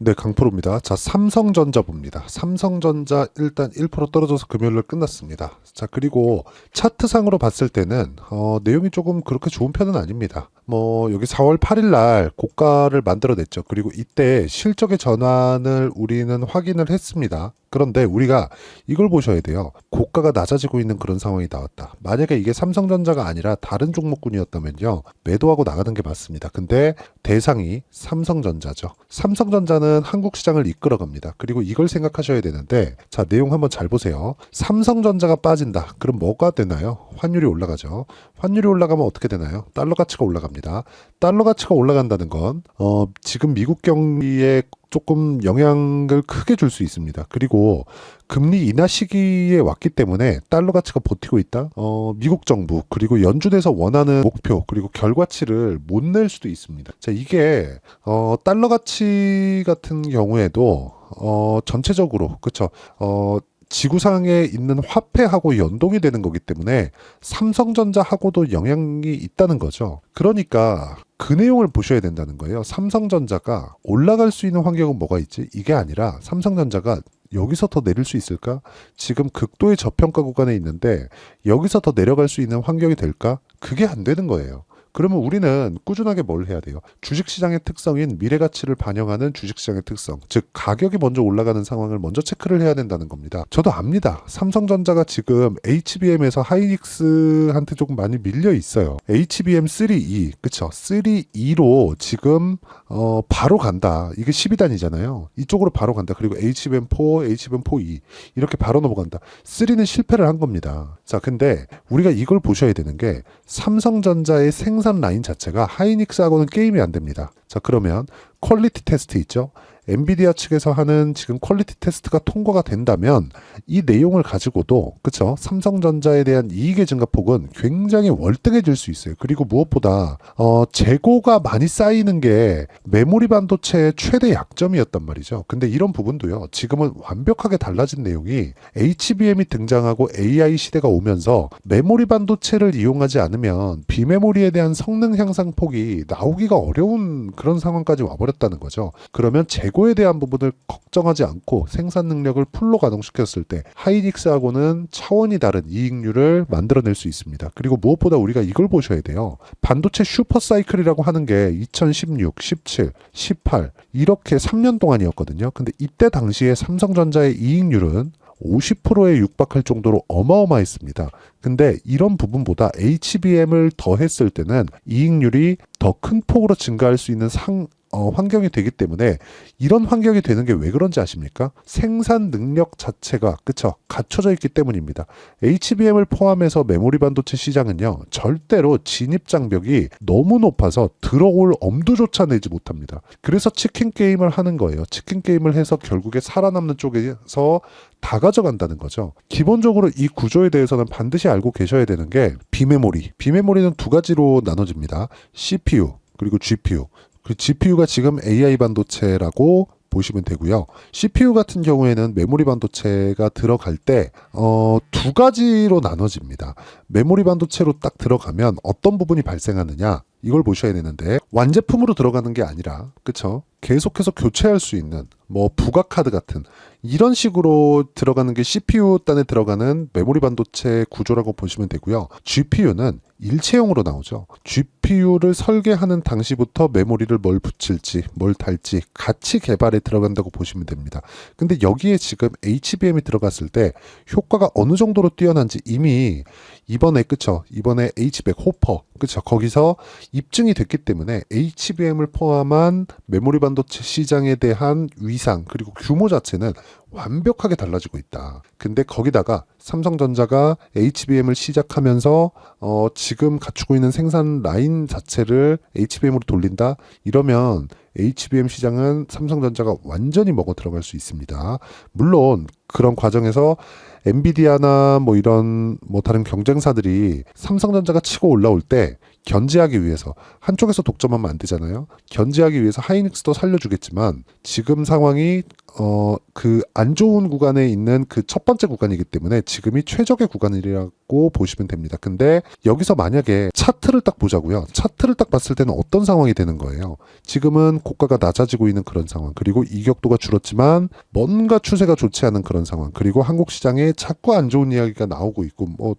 네, 강프로입니다. 자, 삼성전자 봅니다. 삼성전자 일단 1% 떨어져서 금요일날 끝났습니다. 자, 그리고 차트상으로 봤을 때는 내용이 조금 그렇게 좋은 편은 아닙니다. 여기 4월 8일 날 고가를 만들어냈죠. 그리고 이때 실적의 전환을 우리는 확인을 했습니다. 그런데 우리가 이걸 보셔야 돼요. 고가가 낮아지고 있는 그런 상황이 나왔다. 만약에 이게 삼성전자가 아니라 다른 종목군이었다면요, 매도하고 나가는 게 맞습니다. 근데 대상이 삼성전자죠. 삼성전자는 한국 시장을 이끌어갑니다. 그리고 이걸 생각하셔야 되는데, 자, 내용 한번 잘 보세요. 삼성전자가 빠진다. 그럼 뭐가 되나요? 환율이 올라가죠. 환율이 올라가면 어떻게 되나요? 달러 가치가 올라갑니다. 달러 가치가 올라간다는 건 지금 미국 경기에 조금 영향을 크게 줄 수 있습니다. 그리고 금리 인하 시기에 왔기 때문에 달러 가치가 버티고 있다. 미국 정부 그리고 연준에서 원하는 목표 그리고 결과치를 못 낼 수도 있습니다. 자, 이게 달러 가치 같은 경우에도 전체적으로 그쵸. 지구상에 있는 화폐하고 연동이 되는 거기 때문에 삼성전자하고도 영향이 있다는 거죠. 그러니까 그 내용을 보셔야 된다는 거예요. 삼성전자가 올라갈 수 있는 환경은 뭐가 있지? 이게 아니라 삼성전자가 여기서 더 내릴 수 있을까? 지금 극도의 저평가 구간에 있는데 여기서 더 내려갈 수 있는 환경이 될까? 그게 안 되는 거예요. 그러면 우리는 꾸준하게 뭘 해야 돼요? 주식시장의 특성인 미래가치를 반영하는 주식시장의 특성, 즉 가격이 먼저 올라가는 상황을 먼저 체크를 해야 된다는 겁니다. 저도 압니다. 삼성전자가 지금 HBM에서 하이닉스한테 조금 많이 밀려 있어요. HBM 3E, 그쵸? 3E로 지금 바로 간다. 이게 12단이잖아요. 이쪽으로 바로 간다. 그리고 HBM4, HBM4E 이렇게 바로 넘어간다. 3는 실패를 한 겁니다. 자, 근데 우리가 이걸 보셔야 되는 게 삼성전자의 생산 라인 자체가 하이닉스하고는 게임이 안 됩니다. 자, 그러면 퀄리티 테스트 있죠? 엔비디아 측에서 하는 지금 퀄리티 테스트가 통과가 된다면 이 내용을 가지고도 그쵸? 삼성전자에 대한 이익의 증가폭은 굉장히 월등해질 수 있어요. 그리고 무엇보다 재고가 많이 쌓이는 게 메모리 반도체의 최대 약점이었단 말이죠. 근데 이런 부분도요. 지금은 완벽하게 달라진 내용이 HBM이 등장하고 AI 시대가 오면서 메모리 반도체를 이용하지 않으면 비메모리에 대한 성능 향상 폭이 나오기가 어려운 그런 상황까지 와버렸다는 거죠. 그러면 재고에 대한 부분을 걱정하지 않고 생산 능력을 풀로 가동시켰을 때 하이닉스하고는 차원이 다른 이익률을 만들어낼 수 있습니다. 그리고 무엇보다 우리가 이걸 보셔야 돼요. 반도체 슈퍼사이클이라고 하는 게 2016, 17, 18 이렇게 3년 동안이었거든요. 근데 이때 당시에 삼성전자의 이익률은 50%에 육박할 정도로 어마어마했습니다. 근데 이런 부분보다 HBM을 더했을 때는 이익률이 더 큰 폭으로 증가할 수 있는 환경이 되기 때문에 이런 환경이 되는 게 왜 그런지 아십니까? 생산 능력 자체가 그쵸 갖춰져 있기 때문입니다. HBM을 포함해서 메모리 반도체 시장은요 절대로 진입 장벽이 너무 높아서 들어올 엄두조차 내지 못합니다. 그래서 치킨 게임을 하는 거예요. 치킨 게임을 해서 결국에 살아남는 쪽에서 다 가져간다는 거죠. 기본적으로 이 구조에 대해서는 반드시 알고 계셔야 되는 게 비메모리는 두 가지로 나눠집니다. CPU 그리고 GPU. 그 GPU가 지금 AI 반도체라고 보시면 되고요. CPU 같은 경우에는 메모리 반도체가 들어갈 때 두 가지로 나눠집니다. 메모리 반도체로 딱 들어가면 어떤 부분이 발생하느냐 이걸 보셔야 되는데 완제품으로 들어가는 게 아니라 그쵸? 계속해서 교체할 수 있는 부가 카드 같은 이런 식으로 들어가는 게 CPU 단에 들어가는 메모리 반도체 구조라고 보시면 되고요. GPU는 일체형으로 나오죠. GPU를 설계하는 당시부터 메모리를 뭘 붙일지, 뭘 달지 같이 개발에 들어간다고 보시면 됩니다. 근데 여기에 지금 HBM이 들어갔을 때 효과가 어느 정도로 뛰어난지 이미 이번에 H100 호퍼 그쵸 거기서 입증이 됐기 때문에 HBM을 포함한 메모리 반도체 시장에 대한 위상 그리고 규모 자체는 완벽하게 달라지고 있다. 근데 거기다가 삼성전자가 HBM을 시작하면서 지금 갖추고 있는 생산 라인 자체를 HBM으로 돌린다? 이러면 HBM 시장은 삼성전자가 완전히 먹어 들어갈 수 있습니다. 물론 그런 과정에서 엔비디아나 이런 다른 경쟁사들이 삼성전자가 치고 올라올 때 견제하기 위해서 한쪽에서 독점하면 안 되잖아요. 견제하기 위해서 하이닉스도 살려주겠지만 지금 상황이 그 안 좋은 구간에 있는 그 첫 번째 구간이기 때문에 지금이 최적의 구간이라고 보시면 됩니다. 근데 여기서 만약에 차트를 딱 보자고요. 차트를 딱 봤을 때는 어떤 상황이 되는 거예요. 지금은 고가가 낮아지고 있는 그런 상황, 그리고 이격도가 줄었지만 뭔가 추세가 좋지 않은 그런 상황, 그리고 한국 시장에 자꾸 안 좋은 이야기가 나오고 있고, 뭐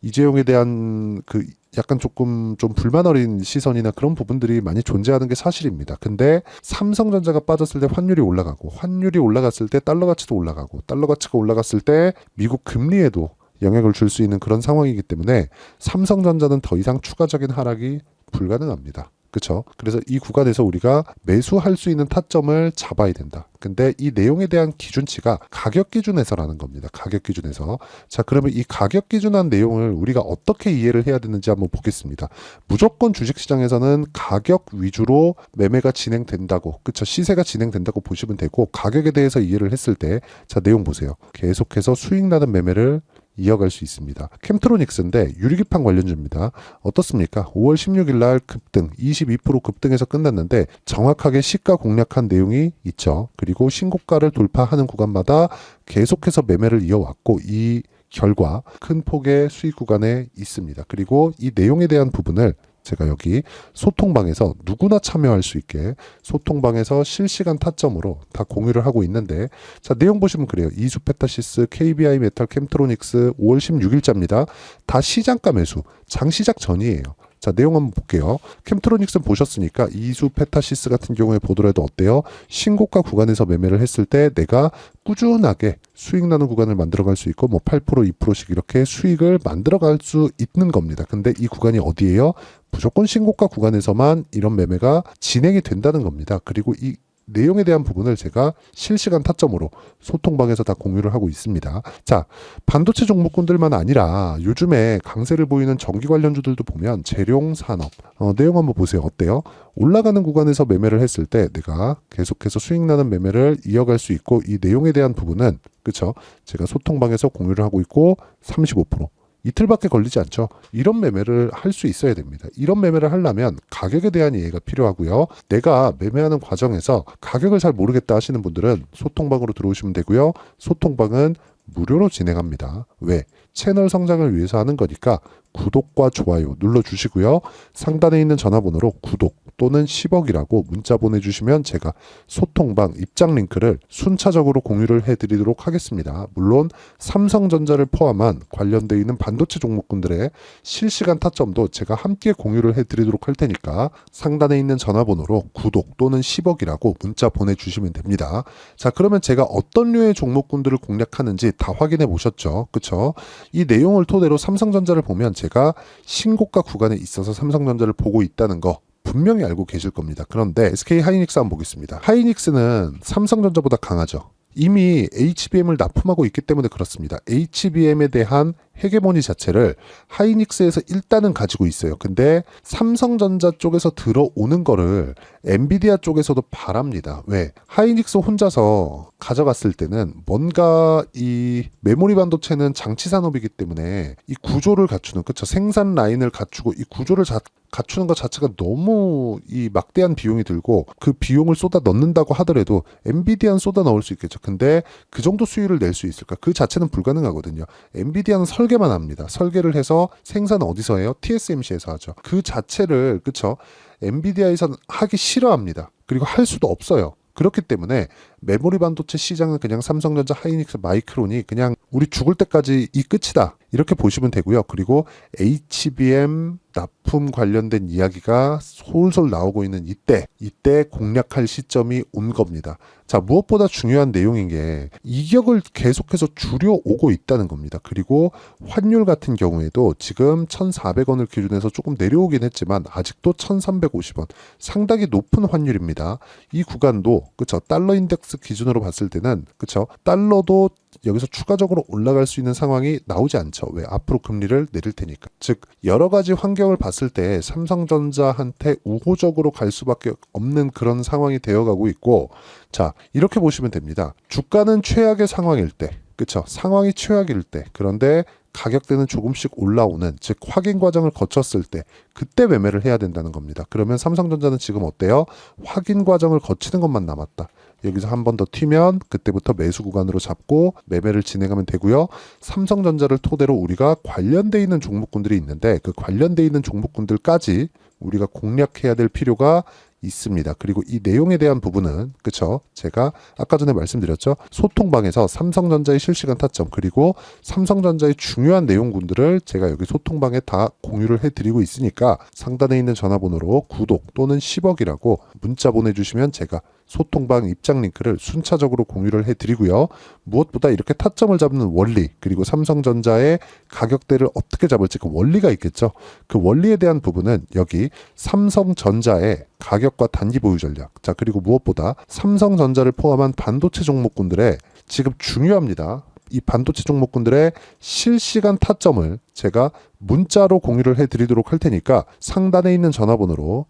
이재용에 대한 그 약간 조금 좀 불만 어린 시선이나 그런 부분들이 많이 존재하는 게 사실입니다. 근데 삼성전자가 빠졌을 때 환율이 올라가고, 환율이 올라갔을 때 달러 가치도 올라가고, 달러 가치가 올라갔을 때 미국 금리에도 영향을 줄 수 있는 그런 상황이기 때문에 삼성전자는 더 이상 추가적인 하락이 불가능합니다. 그렇죠? 그래서 이 구간에서 우리가 매수할 수 있는 타점을 잡아야 된다. 근데 이 내용에 대한 기준치가 가격 기준에서라는 겁니다. 가격 기준에서. 자, 그러면 이 가격 기준한 내용을 우리가 어떻게 이해를 해야 되는지 한번 보겠습니다. 무조건 주식시장에서는 가격 위주로 매매가 진행된다고, 그쵸? 시세가 진행된다고 보시면 되고, 가격에 대해서 이해를 했을 때, 자, 내용 보세요. 계속해서 수익 나는 매매를 이어갈 수 있습니다. 캠트로닉스인데 유리기판 관련주입니다. 어떻습니까? 5월 16일 날 급등, 22% 급등해서 끝났는데 정확하게 시가 공략한 내용이 있죠. 그리고 신고가를 돌파하는 구간마다 계속해서 매매를 이어왔고, 이 결과 큰 폭의 수익 구간에 있습니다. 그리고 이 내용에 대한 부분을 제가 여기 소통방에서 누구나 참여할 수 있게 소통방에서 실시간 타점으로 다 공유를 하고 있는데, 자, 내용 보시면 그래요. 이수페타시스, KBI 메탈, 캠트로닉스 5월 16일자입니다. 다 시장가 매수, 장시작 전이에요. 자, 내용 한번 볼게요. 캠트로닉스는 보셨으니까 이수페타시스 같은 경우에 보더라도 어때요? 신고가 구간에서 매매를 했을 때 내가 꾸준하게 수익 나는 구간을 만들어갈 수 있고, 뭐 8%, 2%씩 이렇게 수익을 만들어갈 수 있는 겁니다. 근데 이 구간이 어디예요? 무조건 신고가 구간에서만 이런 매매가 진행이 된다는 겁니다. 그리고 이 내용에 대한 부분을 제가 실시간 타점으로 소통방에서 다 공유를 하고 있습니다. 자, 반도체 종목군들만 아니라 요즘에 강세를 보이는 전기 관련주들도 보면 재룡산업 내용 한번 보세요. 어때요? 올라가는 구간에서 매매를 했을 때 내가 계속해서 수익 나는 매매를 이어갈 수 있고, 이 내용에 대한 부분은 그쵸? 제가 소통방에서 공유를 하고 있고 35%. 이틀밖에 걸리지 않죠. 이런 매매를 할 수 있어야 됩니다. 이런 매매를 하려면 가격에 대한 이해가 필요하고요. 내가 매매하는 과정에서 가격을 잘 모르겠다 하시는 분들은 소통방으로 들어오시면 되고요. 소통방은 무료로 진행합니다. 왜? 채널 성장을 위해서 하는 거니까 구독과 좋아요 눌러주시고요. 상단에 있는 전화번호로 구독 또는 10억이라고 문자 보내주시면 제가 소통방 입장 링크를 순차적으로 공유를 해드리도록 하겠습니다. 물론 삼성전자를 포함한 관련되어 있는 반도체 종목군들의 실시간 타점도 제가 함께 공유를 해드리도록 할 테니까 상단에 있는 전화번호로 구독 또는 10억이라고 문자 보내주시면 됩니다. 자, 그러면 제가 어떤 류의 종목군들을 공략하는지 다 확인해 보셨죠? 그쵸? 이 내용을 토대로 삼성전자를 보면 제가 신고가 구간에 있어서 삼성전자를 보고 있다는 거 분명히 알고 계실 겁니다. 그런데 SK 하이닉스 한번 보겠습니다. 하이닉스는 삼성전자보다 강하죠. 이미 HBM을 납품하고 있기 때문에 그렇습니다. HBM에 대한 헤게모니 자체를 하이닉스에서 일단은 가지고 있어요. 근데 삼성전자 쪽에서 들어오는 거를 엔비디아 쪽에서도 바랍니다. 왜? 하이닉스 혼자서 가져갔을 때는 뭔가 이 메모리 반도체는 장치 산업이기 때문에 이 구조를 갖추는, 그쵸? 생산 라인을 갖추고 이 구조를 갖추는 것 자체가 너무 이 막대한 비용이 들고, 그 비용을 쏟아 넣는다고 하더라도 엔비디아는 쏟아 넣을 수 있겠죠. 근데 그 정도 수익을 낼 수 있을까? 그 자체는 불가능하거든요. 엔비디아는 설계만 합니다. 설계를 해서 생산 어디서 해요? TSMC에서 하죠. 그 자체를, 그쵸? 엔비디아에서는 하기 싫어합니다. 그리고 할 수도 없어요. 그렇기 때문에 메모리 반도체 시장은 그냥 삼성전자, 하이닉스, 마이크론이 그냥 우리 죽을 때까지 이 끝이다, 이렇게 보시면 되고요. 그리고 HBM 납품 관련된 이야기가 솔솔 나오고 있는 이때 공략할 시점이 온 겁니다. 자, 무엇보다 중요한 내용인 게 이격을 계속해서 줄여오고 있다는 겁니다. 그리고 환율 같은 경우에도 지금 1,400원을 기준해서 조금 내려오긴 했지만 아직도 1,350원, 상당히 높은 환율입니다. 이 구간도, 그쵸? 달러 인덱스 기준으로 봤을 때는, 그쵸? 달러도 여기서 추가적으로 올라갈 수 있는 상황이 나오지 않죠. 왜? 앞으로 금리를 내릴 테니까. 즉, 여러 가지 환경을 봤을 때 삼성전자한테 우호적으로 갈 수밖에 없는 그런 상황이 되어가고 있고, 자, 이렇게 보시면 됩니다. 주가는 최악의 상황일 때, 그쵸? 상황이 최악일 때, 그런데 가격대는 조금씩 올라오는, 즉 확인 과정을 거쳤을 때 그때 매매를 해야 된다는 겁니다. 그러면 삼성전자는 지금 어때요? 확인 과정을 거치는 것만 남았다. 여기서 한 번 더 튀면 그때부터 매수 구간으로 잡고 매매를 진행하면 되고요. 삼성전자를 토대로 우리가 관련돼 있는 종목군들이 있는데 그 관련돼 있는 종목군들까지 우리가 공략해야 될 필요가 있습니다. 그리고 이 내용에 대한 부분은 그쵸? 제가 아까 전에 말씀드렸죠. 소통방에서 삼성전자의 실시간 타점 그리고 삼성전자의 중요한 내용군들을 제가 여기 소통방에 다 공유를 해드리고 있으니까 상단에 있는 전화번호로 구독 또는 10억이라고 문자 보내주시면 제가 소통방 입장 링크를 순차적으로 공유를 해드리고요. 무엇보다 이렇게 타점을 잡는 원리 그리고 삼성전자의 가격대를 어떻게 잡을지 그 원리가 있겠죠. 그 원리에 대한 부분은 여기 삼성전자의 가격과 단기 보유 전략. 자, 그리고 무엇보다 삼성전자를 포함한 반도체 종목군들의 지금 중요합니다. 이 반도체 종목군들의 실시간 타점을 제가 문자로 공유를 해드리도록 할 테니까 상단에 있는 전화번호로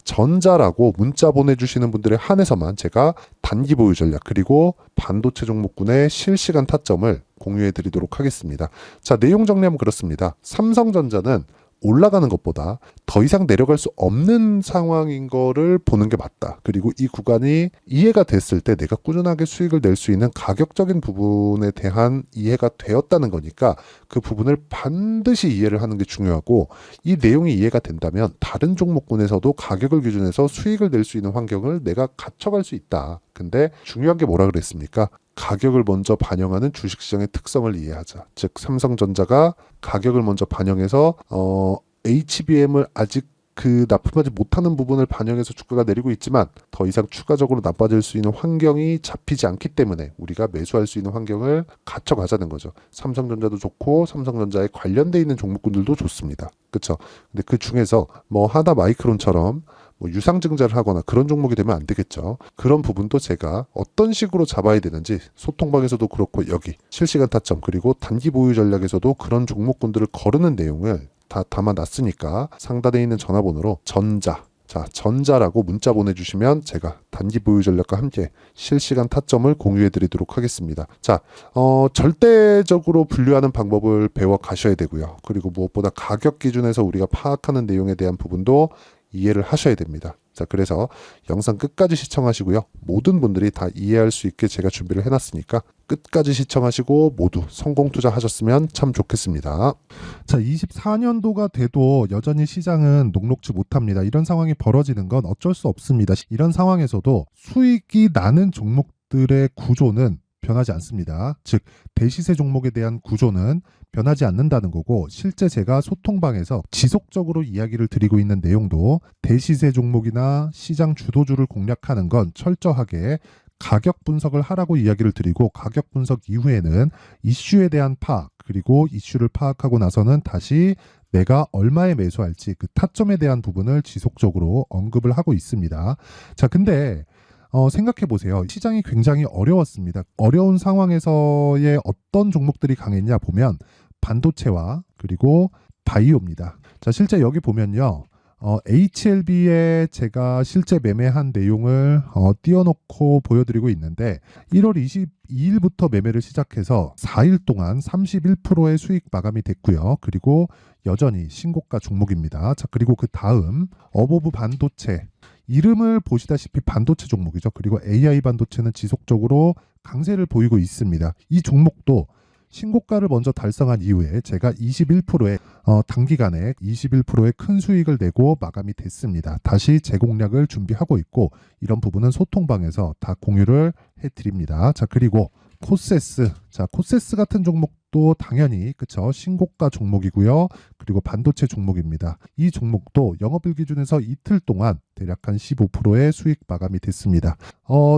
전자라고 문자 보내주시는 분들에 한해서만 제가 단기 보유 전략 그리고 반도체 종목군의 실시간 타점을 공유해 드리도록 하겠습니다. 자, 내용 정리하면 그렇습니다. 삼성전자는 올라가는 것보다 더 이상 내려갈 수 없는 상황인 거를 보는 게 맞다. 그리고 이 구간이 이해가 됐을 때 내가 꾸준하게 수익을 낼 수 있는 가격적인 부분에 대한 이해가 되었다는 거니까 그 부분을 반드시 이해를 하는 게 중요하고 이 내용이 이해가 된다면 다른 종목군에서도 가격을 기준해서 수익을 낼 수 있는 환경을 내가 갖춰갈 수 있다. 근데 중요한 게 뭐라 그랬습니까? 가격을 먼저 반영하는 주식시장의 특성을 이해하자. 즉 삼성전자가 가격을 먼저 반영해서 HBM을 아직 그 납품하지 못하는 부분을 반영해서 주가가 내리고 있지만 더 이상 추가적으로 나빠질 수 있는 환경이 잡히지 않기 때문에 우리가 매수할 수 있는 환경을 갖춰가자는 거죠. 삼성전자도 좋고 삼성전자에 관련돼 있는 종목군들도 좋습니다. 그렇죠? 근데 그 중에서 뭐 하나 마이크론처럼 뭐 유상증자를 하거나 그런 종목이 되면 안 되겠죠. 그런 부분도 제가 어떤 식으로 잡아야 되는지 소통방에서도 그렇고 여기 실시간 타점 그리고 단기 보유 전략에서도 그런 종목군들을 거르는 내용을 다 담아놨으니까 상단에 있는 전화번호로 전자라고 문자 보내주시면 제가 단기 보유 전략과 함께 실시간 타점을 공유해 드리도록 하겠습니다. 자, 절대적으로 분류하는 방법을 배워 가셔야 되고요. 그리고 무엇보다 가격 기준에서 우리가 파악하는 내용에 대한 부분도 이해를 하셔야 됩니다. 자, 그래서 영상 끝까지 시청하시고요. 모든 분들이 다 이해할 수 있게 제가 준비를 해놨으니까 끝까지 시청하시고 모두 성공 투자하셨으면 참 좋겠습니다. 자, 24년도가 돼도 여전히 시장은 녹록지 못합니다. 이런 상황이 벌어지는 건 어쩔 수 없습니다. 이런 상황에서도 수익이 나는 종목들의 구조는 변하지 않습니다. 즉 대시세 종목에 대한 구조는 변하지 않는다는 거고 실제 제가 소통방에서 지속적으로 이야기를 드리고 있는 내용도 대시세 종목이나 시장 주도주를 공략하는 건 철저하게 가격 분석을 하라고 이야기를 드리고 가격 분석 이후에는 이슈에 대한 파악 그리고 이슈를 파악하고 나서는 다시 내가 얼마에 매수할지 그 타점에 대한 부분을 지속적으로 언급을 하고 있습니다. 자, 근데 생각해 보세요. 시장이 굉장히 어려웠습니다. 어려운 상황에서의 어떤 종목들이 강했냐 보면 반도체와 그리고 바이오입니다. 자, 실제 여기 보면요. HLB에 제가 실제 매매한 내용을 띄워놓고 보여드리고 있는데 1월 22일부터 매매를 시작해서 4일 동안 31%의 수익 마감이 됐고요. 그리고 여전히 신고가 종목입니다. 자, 그리고 그 다음 어보브 반도체 이름을 보시다시피 반도체 종목이죠. 그리고 AI 반도체는 지속적으로 강세를 보이고 있습니다. 이 종목도 신고가를 먼저 달성한 이후에 제가 21%의 단기간에 21%의 큰 수익을 내고 마감이 됐습니다. 다시 재공략을 준비하고 있고 이런 부분은 소통방에서 다 공유를 해드립니다. 자, 그리고 코세스. 자, 코세스 같은 종목도 당연히 그쵸 신고가 종목이고요. 그리고 반도체 종목입니다. 이 종목도 영업일 기준에서 이틀 동안 대략 한 15%의 수익 마감이 됐습니다.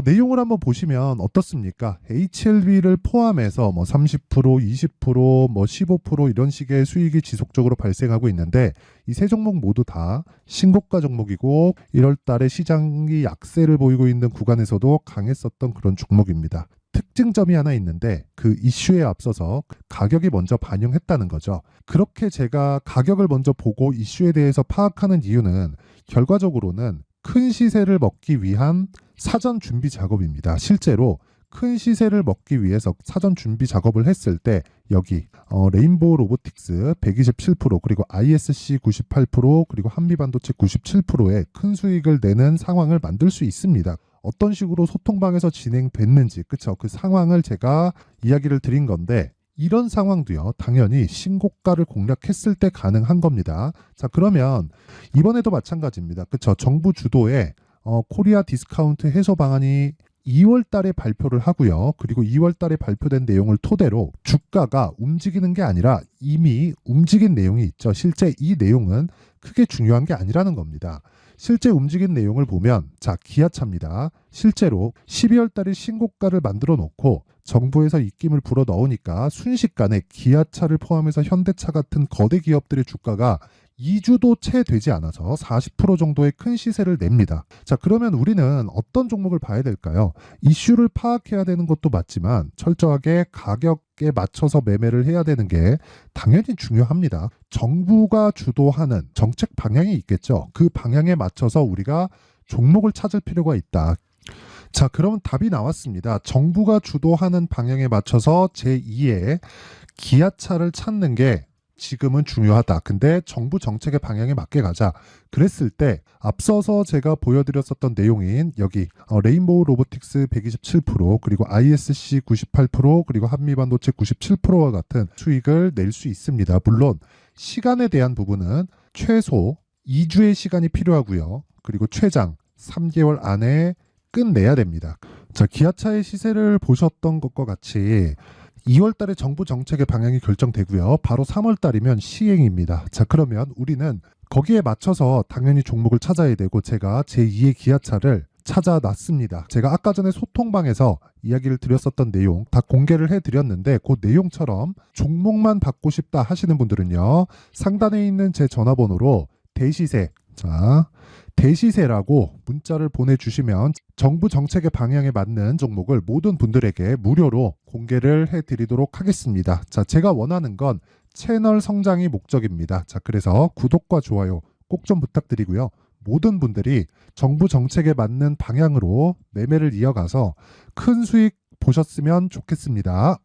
내용을 한번 보시면 어떻습니까? HLB를 포함해서 뭐 30%, 20%, 뭐 15% 이런 식의 수익이 지속적으로 발생하고 있는데 이 세 종목 모두 다 신고가 종목이고 1월 달에 시장이 약세를 보이고 있는 구간에서도 강했었던 그런 종목입니다. 특징점이 하나 있는데 그 이슈에 앞서서 가격이 먼저 반영했다는 거죠. 그렇게 제가 가격을 먼저 보고 이슈에 대해서 파악하는 이유는 결과적으로는 큰 시세를 먹기 위한 사전 준비 작업입니다. 실제로 큰 시세를 먹기 위해서 사전 준비 작업을 했을 때 여기 레인보우 로보틱스 127% 그리고 ISC 98% 그리고 한미반도체 97%의 큰 수익을 내는 상황을 만들 수 있습니다. 어떤 식으로 소통방에서 진행됐는지 그쵸? 그 상황을 제가 이야기를 드린 건데 이런 상황도요 당연히 신고가를 공략했을 때 가능한 겁니다. 자 그러면 이번에도 마찬가지입니다. 그쵸? 정부 주도의 코리아 디스카운트 해소 방안이 2월 달에 발표를 하고요. 그리고 2월 달에 발표된 내용을 토대로 주가가 움직이는 게 아니라 이미 움직인 내용이 있죠. 실제 이 내용은 크게 중요한 게 아니라는 겁니다. 실제 움직인 내용을 보면 자 기아차입니다. 실제로 12월 달에 신고가를 만들어 놓고 정부에서 입김을 불어 넣으니까 순식간에 기아차를 포함해서 현대차 같은 거대 기업들의 주가가 2주도 채 되지 않아서 40% 정도의 큰 시세를 냅니다. 자, 그러면 우리는 어떤 종목을 봐야 될까요? 이슈를 파악해야 되는 것도 맞지만 철저하게 가격에 맞춰서 매매를 해야 되는 게 당연히 중요합니다. 정부가 주도하는 정책 방향이 있겠죠. 그 방향에 맞춰서 우리가 종목을 찾을 필요가 있다. 자, 그러면 답이 나왔습니다. 정부가 주도하는 방향에 맞춰서 제2의 기아차를 찾는 게 지금은 중요하다. 근데 정부 정책의 방향에 맞게 가자. 그랬을 때 앞서서 제가 보여드렸었던 내용인 여기 레인보우 로보틱스 127% 그리고 ISC 98% 그리고 한미반도체 97%와 같은 수익을 낼 수 있습니다. 물론 시간에 대한 부분은 최소 2주의 시간이 필요하고요. 그리고 최장 3개월 안에 끝내야 됩니다. 자, 기아차의 시세를 보셨던 것과 같이 2월 달에 정부 정책의 방향이 결정되고요. 바로 3월 달이면 시행입니다. 자, 그러면 우리는 거기에 맞춰서 당연히 종목을 찾아야 되고 제가 제2의 기아차를 찾아놨습니다. 제가 아까 전에 소통방에서 이야기를 드렸었던 내용 다 공개를 해드렸는데 그 내용처럼 종목만 받고 싶다 하시는 분들은요. 상단에 있는 제 전화번호로 대시세 자 대시세라고 문자를 보내주시면 정부 정책의 방향에 맞는 종목을 모든 분들에게 무료로 공개를 해드리도록 하겠습니다. 자, 제가 원하는 건 채널 성장이 목적입니다. 자, 그래서 구독과 좋아요 꼭 좀 부탁드리고요. 모든 분들이 정부 정책에 맞는 방향으로 매매를 이어가서 큰 수익 보셨으면 좋겠습니다.